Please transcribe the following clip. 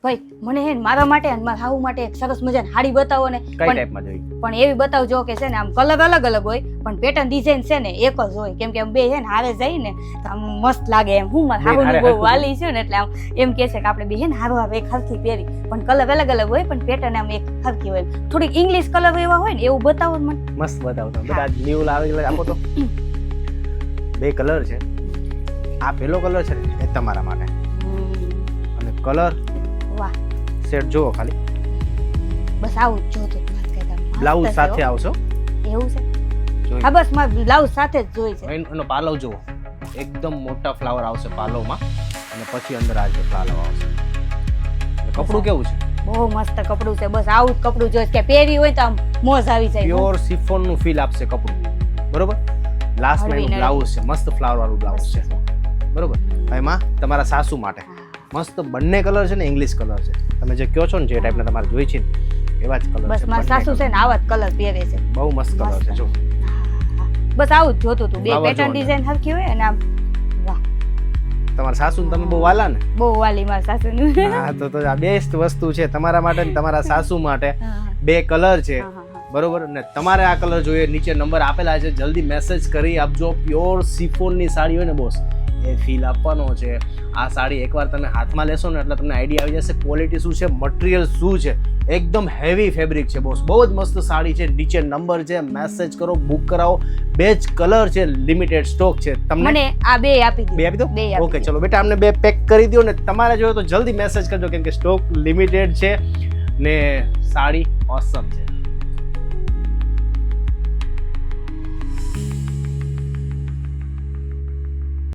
ભાઈ મને હે ને મારા માટે અને મારા હાહુ માટે એક સરસ મજાની સાડી બતાવો ને કઈ ટાઈપમાં જોઈ? પણ એવી બતાવજો કે છે ને આમ કલર અલગ અલગ હોય પણ પેટર્ન ડિઝાઇન છે ને એક જ હોય, કેમ કે આમ બે છે ને હારે જાય ને તો આમ મસ્ત લાગે એમ. હું મારા હાહુની બહુ વાલી છું ને એટલે આમ એમ કે છે કે આપણે બે છે ને હારો આવે એક હરખી પહેરી, પણ કલર અલગ અલગ હોય પણ પેટર્ન આમ એક હરખી હોય. થોડીક ઇંગ્લિશ કલર એવા હોય ને એવું બતાવો મને. મસ્ત બતાવો તમે. બધા ન્યુ લાવે આપો તો. બે કલર છે. આ પેલો કલર છે ને એ તમારા માટે, અને કલર વાહ સેટ જુઓ ખાલી. બસ આવું જ જોતું બ્લાઉઝ સાથે આવશો. એવું છે? જોઈ. હા બસ મારે બ્લાઉઝ સાથે જ જોઈ છે. એનો પાલવ જુઓ, એકદમ મોટા ફ્લાવર આવશે પાલવમાં, અને પછી અંદર આ રીતે પાલવ આવશે. અને કપડું કેવું છે? બહુ મસ્ત કપડું છે. બસ આવું જ કપડું જોઈએ કે પહેરી હોય તો આમ મોજ આવી જાય. પ્યોર સિફોન નું ફીલ આપશે કપડું, બરોબર. લાસ્ટ માં બ્લાઉઝ છે, મસ્ત ફ્લાવર વાળું બ્લાઉઝ છે, બરોબર. એમાં તમારા સાસુ માટે મસ્ત બંને કલર છે ને ઇંગ્લિશ કલર છે. તમે જે કહો છો ને જે ટાઈપના તમારે જોઈ છે એવા જ કલર છે. બસ મારા સાસુ છે ને આવા જ કલર પહેરે છે. બહુ મસ્ત કલર છે. જો બસ આવું જ જોતું તું. બે પેટર્ન ડિઝાઇન હરખી હોય અને આમ વાહ. તમારા સાસુ તમે બહુ વાલા ને? બહુ વાલી મારા સાસુ. હા તો આ બેસ્ટ વસ્તુ છે તમારા માટે ને તમારા સાસુ માટે. બે કલર છે, બરોબર. ને તમારે આ કલર જોઈએ, નીચે નંબર આપેલા છે, જલ્દી મેસેજ કરી આપજો. પ્યોર સિફોન ની સાડી હોય ને બોસ, એ ફીલ આપવાનો છે. આ સાડી એકવાર તમે હાથમાં લેશો ને એટલે તમને આઈડિયા આવી જશે ક્વોલિટી શું છે, મટીરિયલ શું છે. એકદમ હેવી ફેબ્રિક છે બોસ, બહુ જ મસ્ત સાડી છે. નીચે નંબર છે, મેસેજ કરો, બુક કરાવો. બે જ કલર છે, લિમિટેડ સ્ટોક છે. તમને મને આ બે આપી દો. બે આપી દો. ઓકે ચલો બેટા, અમને બે પેક કરી દો. ને તમારે જોઈએ તો જલ્દી મેસેજ કરજો, કેમ કે સ્ટોક લિમિટેડ છે ને સાડી ઓસમ છે.